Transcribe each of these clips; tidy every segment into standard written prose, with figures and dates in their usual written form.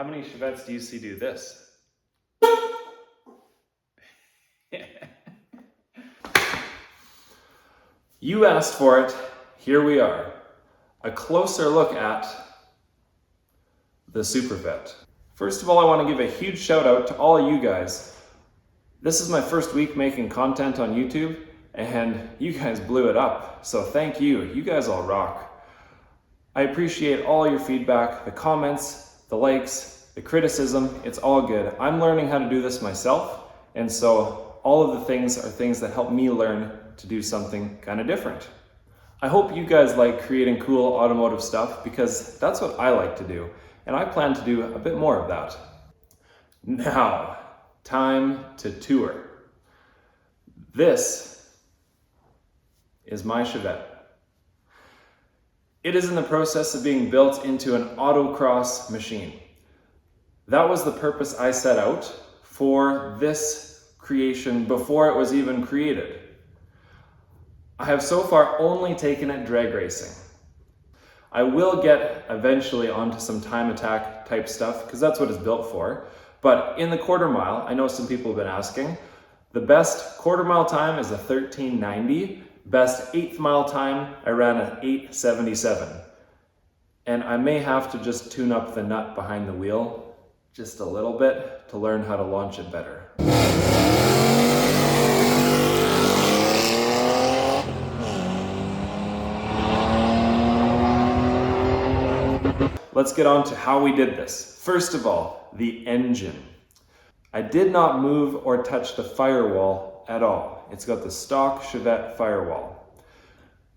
How many Chevettes do you see do this? You asked for it, here we are. A closer look at the Supervet. First of all, I want to give a huge shout out to all of you guys. This is my first week making content on YouTube, and you guys blew it up, so thank you. You guys all rock. I appreciate all your feedback, the comments, the likes, the criticism, it's all good. I'm learning how to do this myself, and so all of the things are things that help me learn to do something kind of different. I hope you guys like creating cool automotive stuff because that's what I like to do, and I plan to do a bit more of that. Now, time to tour. This is my Chevette. It is in the process of being built into an autocross machine. That was the purpose I set out for this creation before it was even created. I have so far only taken it drag racing. I will get eventually onto some time attack type stuff because that's what it's built for. But in the quarter mile, I know some people have been asking, the best quarter mile time is a 1390. Best 8th mile time, I ran an 877. And I may have to just tune up the nut behind the wheel just a little bit to learn how to launch it better. Let's get on to how we did this. First of all, the engine. I did not move or touch the firewall at all. It's got the stock Chevette firewall.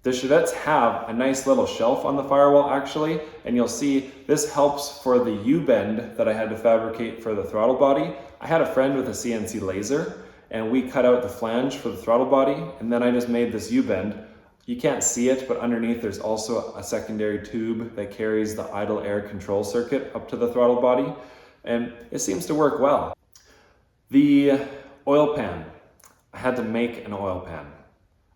The Chevettes have a nice little shelf on the firewall actually, and you'll see this helps for the U-bend that I had to fabricate for the throttle body. I had a friend with a CNC laser, and we cut out the flange for the throttle body, and then I just made this U-bend. You can't see it, but underneath there's also a secondary tube that carries the idle air control circuit up to the throttle body, and it seems to work well. The oil pan. I had to make an oil pan.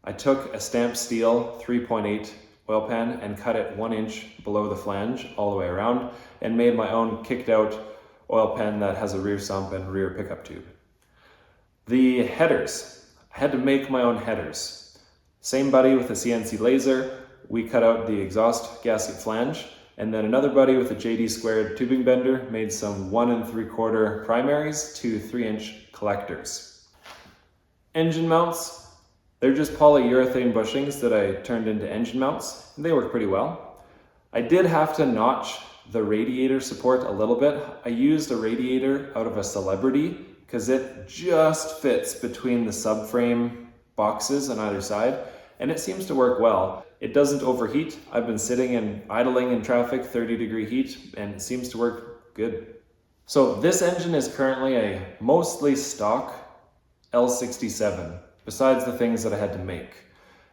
I took a stamped steel 3.8 oil pan and cut it 1 inch below the flange all the way around and made my own kicked out oil pan that has a rear sump and rear pickup tube. The headers. I had to make my own headers. Same buddy with a CNC laser. We cut out the exhaust gasket flange, and then another buddy with a JD squared tubing bender made some 1 3/4 primaries to 3-inch collectors. Engine mounts, they're just polyurethane bushings that I turned into engine mounts, and they work pretty well. I did have to notch the radiator support a little bit. I used a radiator out of a Celebrity because it just fits between the subframe boxes on either side, and it seems to work well. It doesn't overheat. I've been sitting and idling in traffic, 30-degree heat, and it seems to work good. So this engine is currently a mostly stock L67, besides the things that I had to make.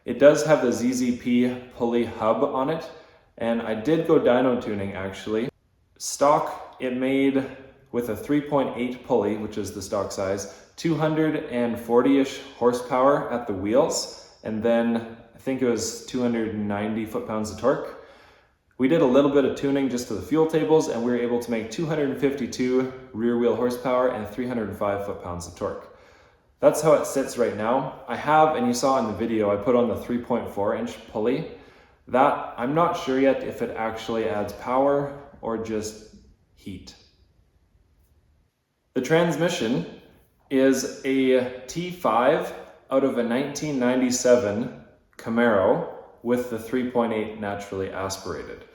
It does have the ZZP pulley hub on it, and I did go dyno tuning actually. Stock, it made with a 3.8 pulley, which is the stock size, 240-ish horsepower at the wheels, and then I think it was 290 foot-pounds of torque. We did a little bit of tuning just to the fuel tables, and we were able to make 252 rear wheel horsepower and 305 foot-pounds of torque. That's how it sits right now. I have, and you saw in the video, I put on the 3.4-inch pulley. That, I'm not sure yet if it actually adds power or just heat. The transmission is a T5 out of a 1997 Camaro with the 3.8 naturally aspirated.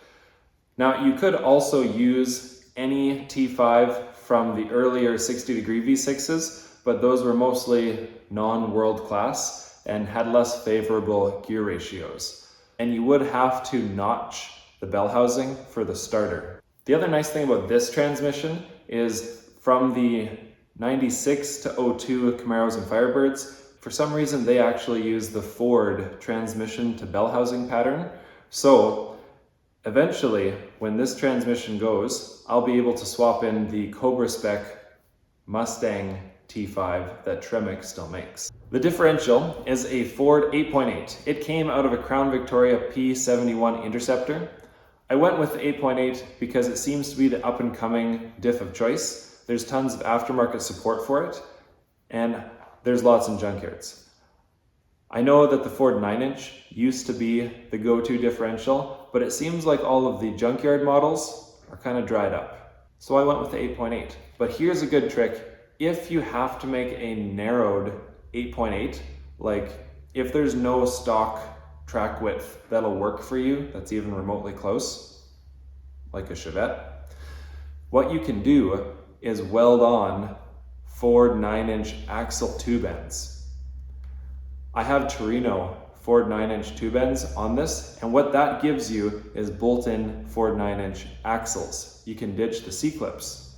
Now, you could also use any T5 from the earlier 60-degree V6s, but those were mostly non-world class and had less favorable gear ratios. And you would have to notch the bell housing for the starter. The other nice thing about this transmission is from the 96 to 02 Camaros and Firebirds, for some reason they actually use the Ford transmission to bell housing pattern. So eventually, when this transmission goes, I'll be able to swap in the Cobra spec Mustang T5 that Tremec still makes. The differential is a Ford 8.8. It came out of a Crown Victoria P71 Interceptor. I went with the 8.8 because it seems to be the up and coming diff of choice. There's tons of aftermarket support for it, and there's lots in junkyards. I know that the Ford 9-inch used to be the go-to differential, but it seems like all of the junkyard models are kind of dried up. So I went with the 8.8. But here's a good trick. If you have to make a narrowed 8.8, like if there's no stock track width that'll work for you, that's even remotely close, like a Chevette, what you can do is weld on Ford 9-inch axle tube ends. I have Torino Ford 9-inch tube ends on this, and what that gives you is bolt-in Ford 9-inch axles. You can ditch the C-clips.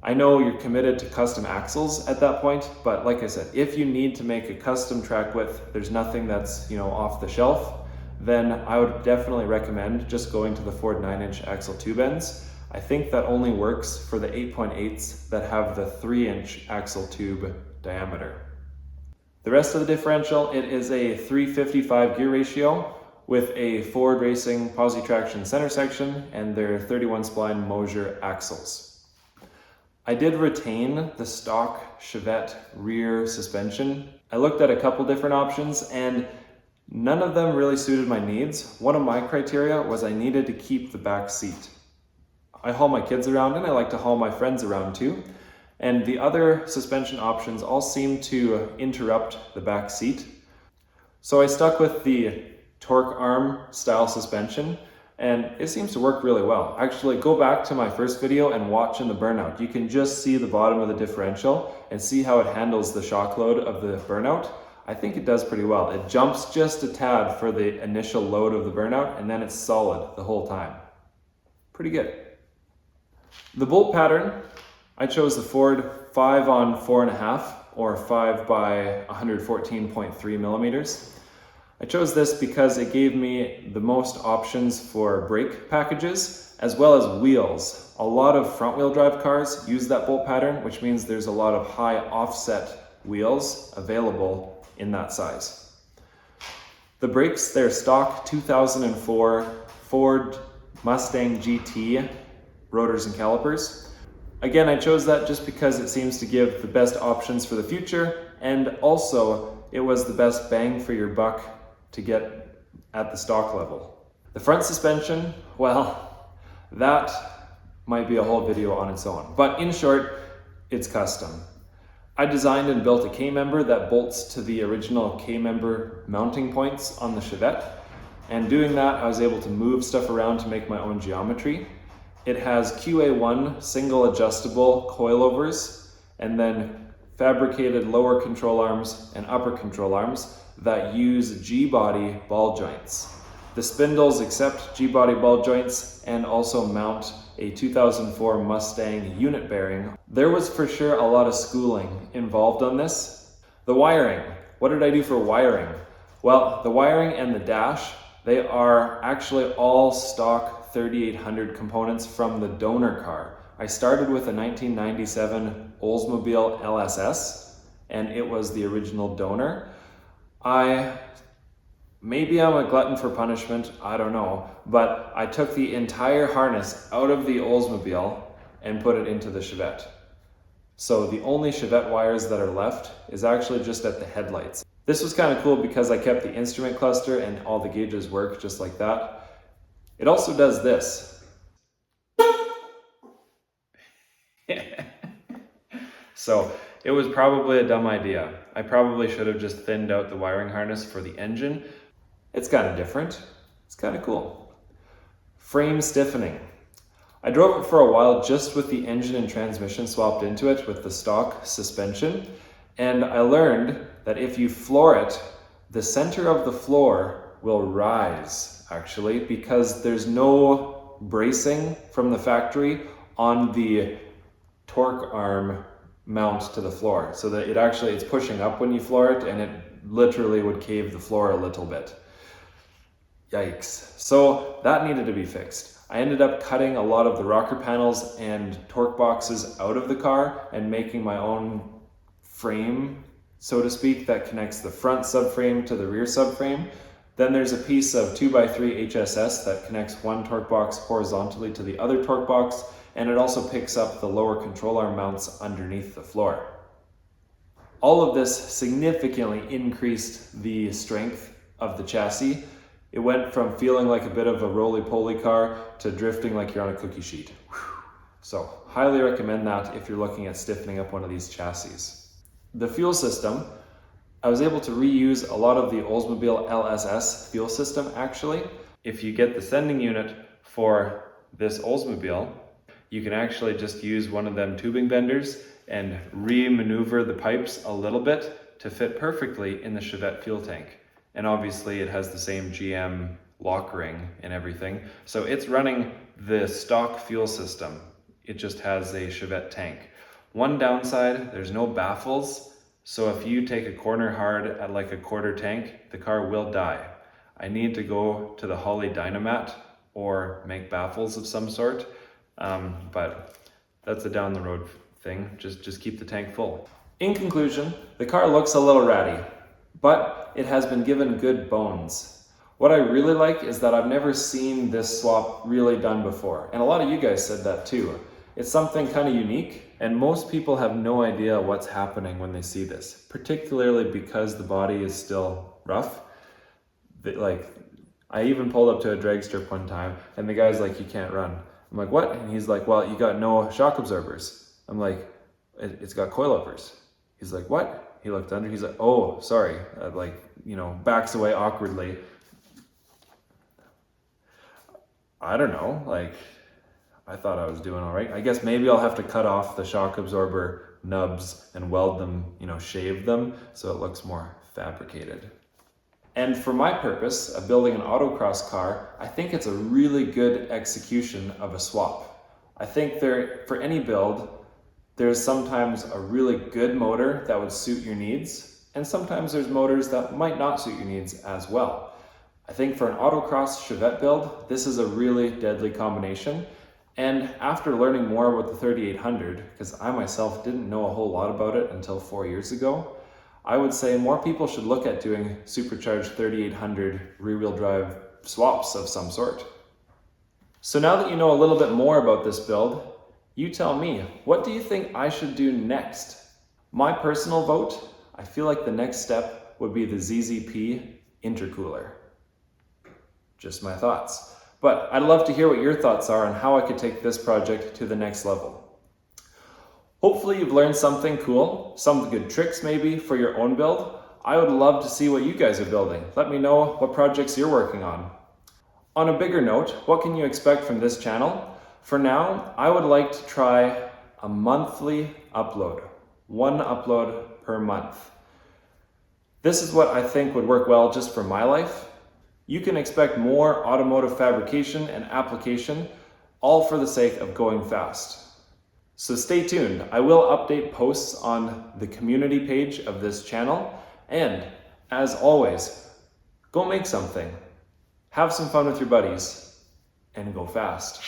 I know you're committed to custom axles at that point, but like I said, if you need to make a custom track width, there's nothing that's, off the shelf, then I would definitely recommend just going to the Ford 9-inch axle tube ends. I think that only works for the 8.8s that have the 3-inch axle tube diameter. The rest of the differential, it is a 355 gear ratio with a Ford Racing posi traction center section and their 31 spline Mosier axles. I did retain the stock Chevette rear suspension. I looked at a couple different options and none of them really suited my needs. One of my criteria was I needed to keep the back seat. I haul my kids around and I like to haul my friends around too. And the other suspension options all seem to interrupt the back seat. So I stuck with the torque arm style suspension, and it seems to work really well. Actually, go back to my first video and watch in the burnout. You can just see the bottom of the differential and see how it handles the shock load of the burnout. I think it does pretty well. It jumps just a tad for the initial load of the burnout, and then it's solid the whole time. Pretty good. The bolt pattern, I chose the Ford 5 on 4.5 or 5 by 114.3 millimeters. I chose this because it gave me the most options for brake packages as well as wheels. A lot of front wheel drive cars use that bolt pattern, which means there's a lot of high offset wheels available in that size. The brakes, they're stock 2004 Ford Mustang GT rotors and calipers. Again, I chose that just because it seems to give the best options for the future, and also it was the best bang for your buck to get at the stock level. The front suspension, well, that might be a whole video on its own. But in short, it's custom. I designed and built a K-member that bolts to the original K-member mounting points on the Chevette. And doing that, I was able to move stuff around to make my own geometry. It has QA1 single adjustable coilovers, and then fabricated lower control arms and upper control arms that use G-body ball joints. The spindles accept G-body ball joints and also mount a 2004 Mustang unit bearing. There was for sure a lot of schooling involved on this. The wiring, what did I do for wiring? Well, the wiring and the dash, they are actually all stock 3800 components from the donor car. I started with a 1997 Oldsmobile LSS, and it was the original donor. Maybe I'm a glutton for punishment, I don't know, but I took the entire harness out of the Oldsmobile and put it into the Chevette. So the only Chevette wires that are left is actually just at the headlights. This was kind of cool because I kept the instrument cluster and all the gauges work just like that. It also does this. So it was probably a dumb idea. I probably should have just thinned out the wiring harness for the engine. It's kind of different. It's kind of cool. Frame stiffening. I drove it for a while just with the engine and transmission swapped into it with the stock suspension. And I learned that if you floor it, the center of the floor will rise actually, because there's no bracing from the factory on the torque arm mount to the floor, so that it's pushing up when you floor it, and it literally would cave the floor a little bit. Yikes. So that needed to be fixed. I ended up cutting a lot of the rocker panels and torque boxes out of the car and making my own frame, so to speak, that connects the front subframe to the rear subframe. Then there's a piece of 2x3 HSS that connects one torque box horizontally to the other torque box, and it also picks up the lower control arm mounts underneath the floor. All of this significantly increased the strength of the chassis. It went from feeling like a bit of a roly-poly car to drifting like you're on a cookie sheet. So, highly recommend that if you're looking at stiffening up one of these chassis. The fuel system, I was able to reuse a lot of the Oldsmobile LSS fuel system actually. If you get the sending unit for this Oldsmobile, you can actually just use one of them tubing benders and re-maneuver the pipes a little bit to fit perfectly in the Chevette fuel tank. And obviously it has the same GM lock ring and everything. So it's running the stock fuel system. It just has a Chevette tank. One downside, there's no baffles. So if you take a corner hard at like a quarter tank, the car will die. I need to go to the Holley Dynomat or make baffles of some sort. But that's a down the road thing. Just keep the tank full. In conclusion, the car looks a little ratty, but it has been given good bones. What I really like is that I've never seen this swap really done before. And a lot of you guys said that too. It's something kind of unique, and most people have no idea what's happening when they see this, particularly because the body is still rough. Like, I even pulled up to a drag strip one time, and the guy's like, "You can't run." I'm like, "What?" And he's like, "Well, you got no shock absorbers." I'm like, "It's got coilovers." He's like, "What?" He looked under, he's like, "Oh, sorry." Backs away awkwardly. I don't know, like, I thought I was doing all right. I guess maybe I'll have to cut off the shock absorber nubs and weld them, shave them so it looks more fabricated. And for my purpose of building an autocross car, I think it's a really good execution of a swap. I think for any build, there's sometimes a really good motor that would suit your needs, and sometimes there's motors that might not suit your needs as well. I think for an autocross Chevette build, this is a really deadly combination. And after learning more about the 3800, because I myself didn't know a whole lot about it until 4 years ago, I would say more people should look at doing Supercharge 3800 rear-wheel drive swaps of some sort. So now that you know a little bit more about this build, you tell me, what do you think I should do next? My personal vote, I feel like the next step would be the ZZP intercooler. Just my thoughts. But I'd love to hear what your thoughts are on how I could take this project to the next level. Hopefully you've learned something cool, some good tricks maybe for your own build. I would love to see what you guys are building. Let me know what projects you're working on. On a bigger note, what can you expect from this channel? For now, I would like to try a monthly upload. One upload per month. This is what I think would work well just for my life. You can expect more automotive fabrication and application, all for the sake of going fast. So stay tuned. I will update posts on the community page of this channel. And as always, go make something. Have some fun with your buddies and go fast.